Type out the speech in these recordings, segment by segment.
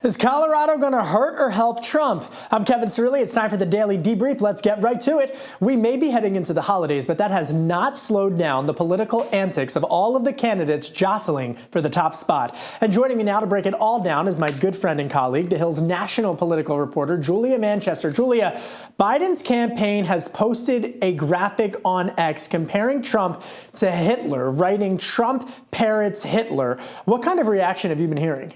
Is Colorado going to hurt or help Trump? I'm Kevin Cirilli. It's time for the Daily Debrief. Let's get right to it. We may be heading into the holidays, but that has not slowed down the political antics of all of the candidates jostling for the top spot. And joining me now to break it all down is my good friend and colleague, The Hill's national political reporter, Julia Manchester. Julia, Biden's campaign has posted a graphic on X comparing Trump to Hitler, writing "Trump parrots Hitler." What kind of reaction have you been hearing?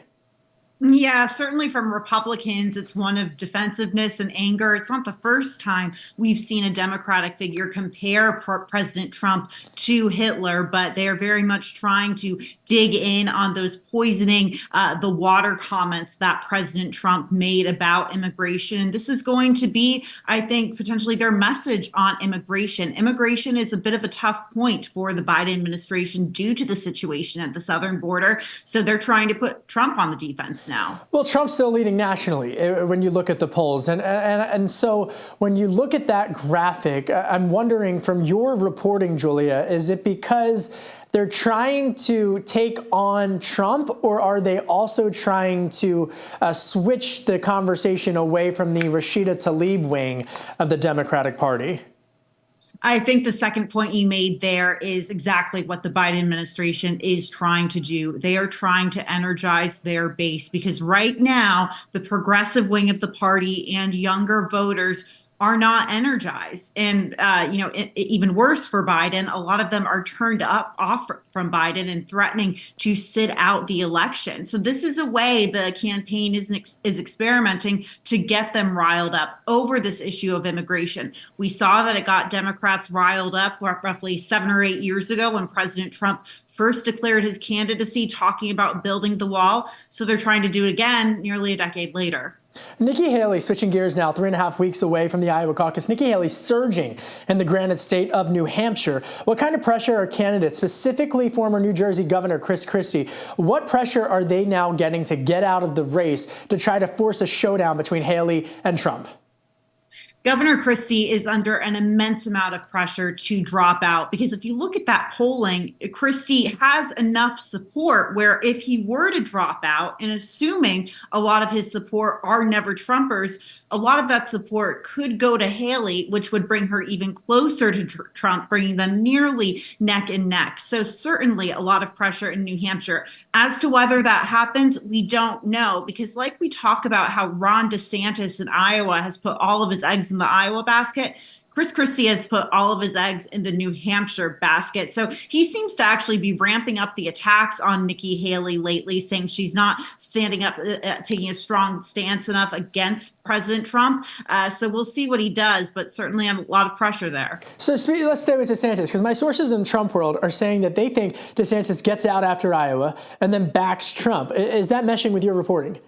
Yeah, certainly from Republicans, it's one of defensiveness and anger. It's not the first time we've seen a Democratic figure compare President Trump to Hitler, but they are very much trying to dig in on those poisoning the water comments that President Trump made about immigration. And this is going to be, I think, potentially their message on immigration. Immigration is a bit of a tough point for the Biden administration due to the situation at the southern border. So they're trying to put Trump on the defense now. Well, Trump's still leading nationally when you look at the polls. And so when you look at that graphic, I'm wondering from your reporting, Julia, is it because they're trying to take on Trump, or are they also trying to switch the conversation away from the Rashida Tlaib wing of the Democratic Party? I think the second point you made there is exactly what the Biden administration is trying to do. They are trying to energize their base because right now, the progressive wing of the party and younger voters are not energized. And, even worse for Biden, a lot of them are turned off from Biden and threatening to sit out the election. So this is a way the campaign is experimenting to get them riled up over this issue of immigration. We saw that it got Democrats riled up roughly 7 or 8 years ago when President Trump first declared his candidacy, talking about building the wall. So they're trying to do it again nearly a decade later. Nikki Haley, switching gears now, 3.5 weeks away from the Iowa caucus. Nikki Haley surging in the granite state of New Hampshire. What kind of pressure are candidates, specifically former New Jersey Governor Chris Christie, what pressure are they now getting to get out of the race to try to force a showdown between Haley and Trump? Governor Christie is under an immense amount of pressure to drop out because if you look at that polling, Christie has enough support where if he were to drop out, and assuming a lot of his support are never Trumpers, a lot of that support could go to Haley, which would bring her even closer to Trump, bringing them nearly neck and neck. So certainly a lot of pressure in New Hampshire. As to whether that happens, we don't know because like we talk about how Ron DeSantis in Iowa has put all of his eggs in the Iowa basket, Chris Christie has put all of his eggs in the New Hampshire basket. So he seems to actually be ramping up the attacks on Nikki Haley lately, saying she's not standing up, taking a strong stance enough against President Trump. So we'll see what he does, but certainly a lot of pressure there. So let's stay with DeSantis, because my sources in Trump world are saying that they think DeSantis gets out after Iowa and then backs Trump. Is that meshing with your reporting?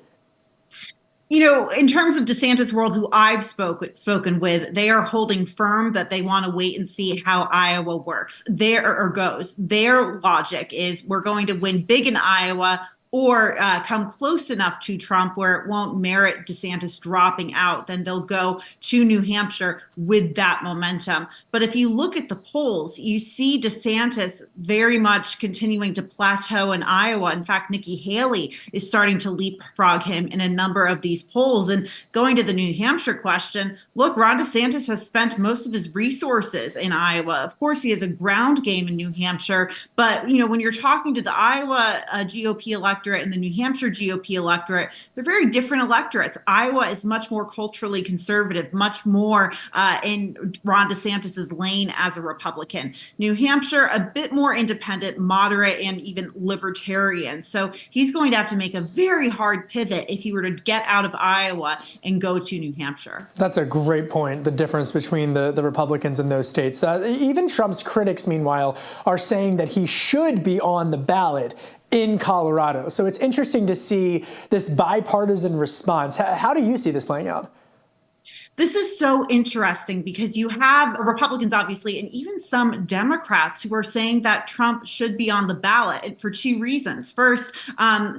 You know, in terms of DeSantis world, who I've spoken with, they are holding firm that they want to wait and see how Iowa works. Goes. Their logic is we're going to win big in Iowa or come close enough to Trump where it won't merit DeSantis dropping out, then they'll go to New Hampshire with that momentum. But if you look at the polls, you see DeSantis very much continuing to plateau in Iowa. In fact, Nikki Haley is starting to leapfrog him in a number of these polls. And going to the New Hampshire question, look, Ron DeSantis has spent most of his resources in Iowa. Of course, he has a ground game in New Hampshire. But, when you're talking to the Iowa GOP electorate and the New Hampshire GOP electorate, they're very different electorates. Iowa is much more culturally conservative, much more in Ron DeSantis's lane as a Republican. New Hampshire, a bit more independent, moderate, and even libertarian. So he's going to have to make a very hard pivot if he were to get out of Iowa and go to New Hampshire. That's a great point, the difference between the Republicans in those states. Even Trump's critics, meanwhile, are saying that he should be on the ballot in Colorado. So it's interesting to see this bipartisan response. How do you see this playing out? This is so interesting because you have Republicans, obviously, and even some Democrats who are saying that Trump should be on the ballot for two reasons. First,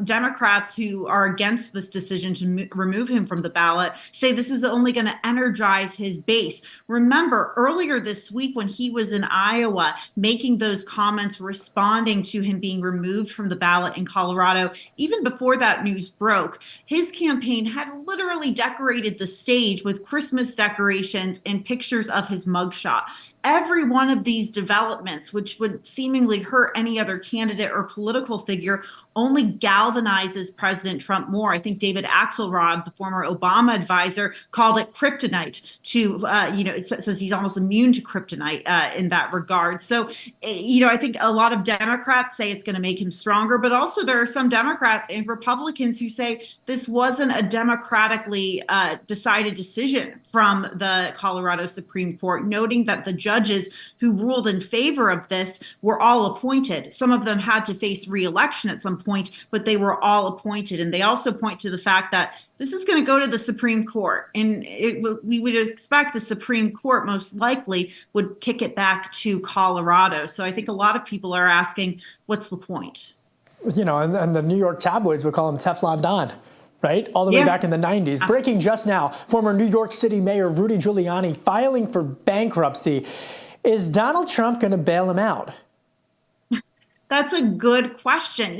Democrats who are against this decision to remove him from the ballot say this is only going to energize his base. Remember, earlier this week when he was in Iowa making those comments, responding to him being removed from the ballot in Colorado, even before that news broke, his campaign had literally decorated the stage with Christmas decorations and pictures of his mugshot. Every one of these developments, which would seemingly hurt any other candidate or political figure, only galvanizes President Trump more. I think David Axelrod, the former Obama advisor, called it kryptonite says he's almost immune to kryptonite in that regard. So, I think a lot of Democrats say it's going to make him stronger, but also there are some Democrats and Republicans who say this wasn't a democratically decided decision from the Colorado Supreme Court, noting that the judges who ruled in favor of this were all appointed. Some of them had to face re-election at some point, but they were all appointed. And they also point to the fact that this is going to go to the Supreme Court. And we would expect the Supreme Court most likely would kick it back to Colorado. So I think a lot of people are asking, what's the point? And the New York tabloids would call him Teflon Don. Right? All the way back in the 90s. Absolutely. Breaking just now, former New York City Mayor Rudy Giuliani filing for bankruptcy. Is Donald Trump going to bail him out? That's a good question.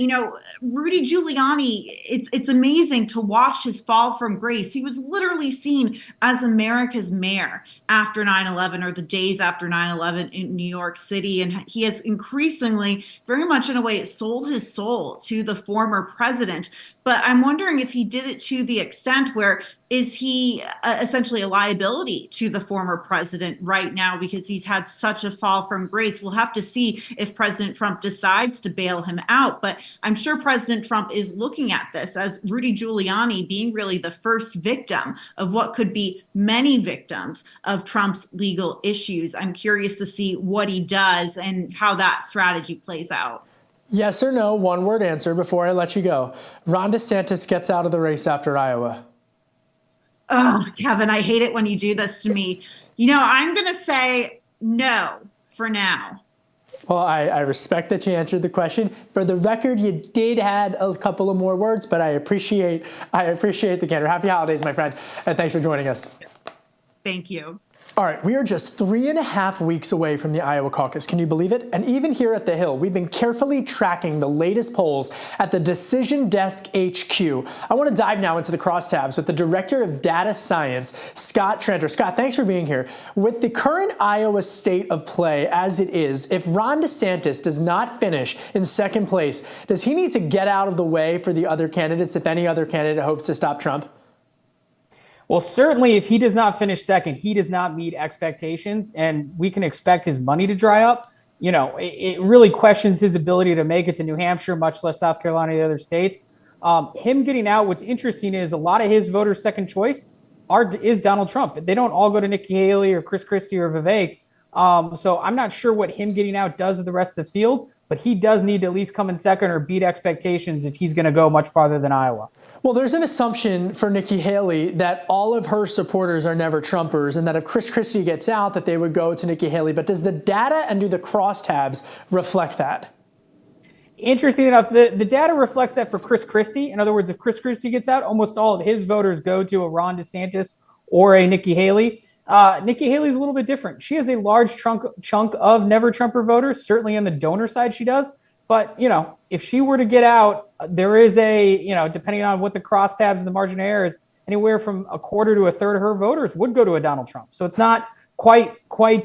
Rudy Giuliani, it's amazing to watch his fall from grace. He was literally seen as America's mayor after 9/11 or the days after 9/11 in New York City. And he has increasingly, very much in a way, sold his soul to the former president. But I'm wondering if he did it to the extent where is he essentially a liability to the former president right now because he's had such a fall from grace? We'll have to see if President Trump decides to bail him out. But I'm sure President Trump is looking at this as Rudy Giuliani being really the first victim of what could be many victims of Trump's legal issues. I'm curious to see what he does and how that strategy plays out. Yes or no, one word answer before I let you go. Ron DeSantis gets out of the race after Iowa. Oh, Kevin, I hate it when you do this to me. I'm going to say no for now. Well, I respect that you answered the question. For the record, you did add a couple of more words, but I appreciate the candor. Happy holidays, my friend, and thanks for joining us. Thank you. All right, we are just 3.5 weeks away from the Iowa caucus. Can you believe it? And even here at The Hill, we've been carefully tracking the latest polls at the Decision Desk HQ. I want to dive now into the crosstabs with the Director of Data Science, Scott Tranter. Scott, thanks for being here. With the current Iowa state of play as it is, if Ron DeSantis does not finish in second place, does he need to get out of the way for the other candidates if any other candidate hopes to stop Trump? Well, certainly if he does not finish second, he does not meet expectations, and we can expect his money to dry up. It really questions his ability to make it to New Hampshire, much less South Carolina and the other states. Him getting out, what's interesting is a lot of his voters' second choice is Donald Trump. They don't all go to Nikki Haley or Chris Christie or Vivek. So I'm not sure what him getting out does to the rest of the field, but he does need to at least come in second or beat expectations if he's going to go much farther than Iowa. Well, there's an assumption for Nikki Haley that all of her supporters are never Trumpers and that if Chris Christie gets out, that they would go to Nikki Haley. But does the data and do the crosstabs reflect that? Interesting enough, the data reflects that for Chris Christie. In other words, if Chris Christie gets out, almost all of his voters go to a Ron DeSantis or a Nikki Haley. Nikki Haley is a little bit different. She has a large chunk of never Trumper voters, certainly on the donor side she does. But, if she were to get out, there is depending on what the crosstabs and the margin of error is, anywhere from a quarter to a third of her voters would go to a Donald Trump. So it's not quite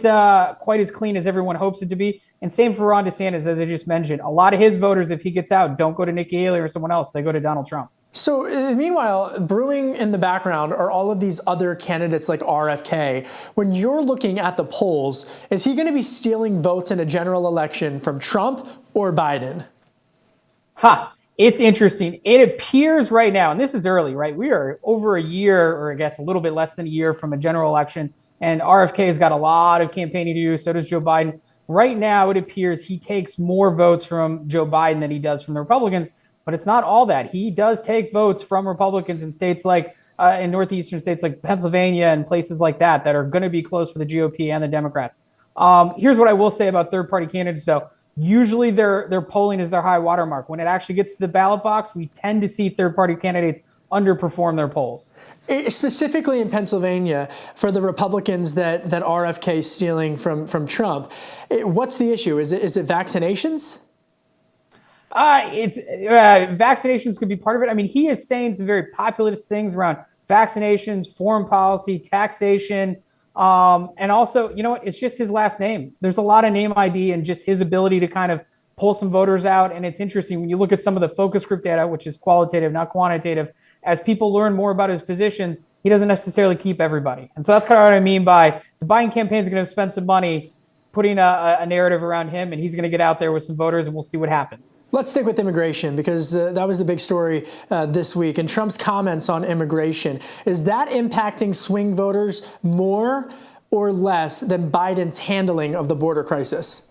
as clean as everyone hopes it to be. And same for Ron DeSantis, as I just mentioned. A lot of his voters, if he gets out, don't go to Nikki Haley or someone else. They go to Donald Trump. So meanwhile, brewing in the background are all of these other candidates like RFK. When you're looking at the polls, is he going to be stealing votes in a general election from Trump or Biden? It's interesting. It appears right now, and this is early, right? We are over a year, or I guess a little bit less than a year from a general election, and RFK has got a lot of campaigning to do. So does Joe Biden. Right now, it appears he takes more votes from Joe Biden than he does from the Republicans. But it's not all that. He does take votes from Republicans in states like in northeastern states like Pennsylvania and places like that are going to be close for the GOP and the Democrats. Here's what I will say about third-party candidates, though. Usually their polling is their high watermark. When it actually gets to the ballot box, we tend to see third-party candidates underperform their polls. Specifically in Pennsylvania, for the Republicans that RFK stealing from Trump, what's the issue? Is it vaccinations? Vaccinations could be part of it. I mean, he is saying some very populist things around vaccinations, foreign policy, taxation, and also, you know what? It's just his last name. There's a lot of name ID and just his ability to kind of pull some voters out. And it's interesting when you look at some of the focus group data, which is qualitative, not quantitative. As people learn more about his positions, he doesn't necessarily keep everybody. And so that's kind of what I mean by the Biden campaign is going to spend some money putting a narrative around him, and he's going to get out there with some voters, and we'll see what happens. Let's stick with immigration, because that was the big story this week. And Trump's comments on immigration, is that impacting swing voters more or less than Biden's handling of the border crisis?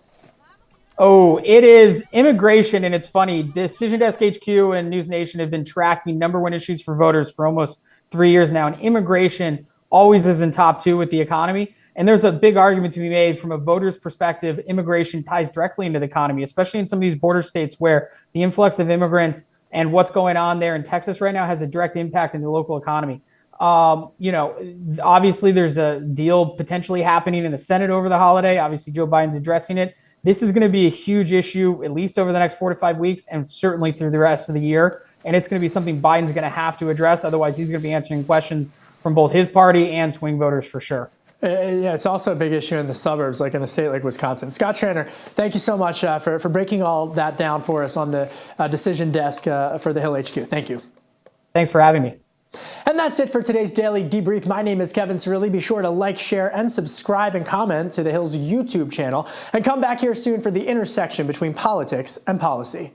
Oh, it is immigration, and it's funny. Decision Desk HQ and News Nation have been tracking number one issues for voters for almost 3 years now, and immigration always is in top two with the economy. And there's a big argument to be made from a voter's perspective. Immigration ties directly into the economy, especially in some of these border states where the influx of immigrants and what's going on there in Texas right now has a direct impact in the local economy. Obviously, there's a deal potentially happening in the Senate over the holiday. Obviously, Joe Biden's addressing it. This is going to be a huge issue, at least over the next 4 to 5 weeks, and certainly through the rest of the year. And it's going to be something Biden's going to have to address. Otherwise, he's going to be answering questions from both his party and swing voters for sure. Yeah, it's also a big issue in the suburbs, like in a state like Wisconsin. Scott Tranter, thank you so much for breaking all that down for us on the decision desk for the Hill HQ. Thank you. Thanks for having me. And that's it for today's Daily Debrief. My name is Kevin Cirilli. Be sure to like, share, and subscribe and comment to the Hill's YouTube channel. And come back here soon for the intersection between politics and policy.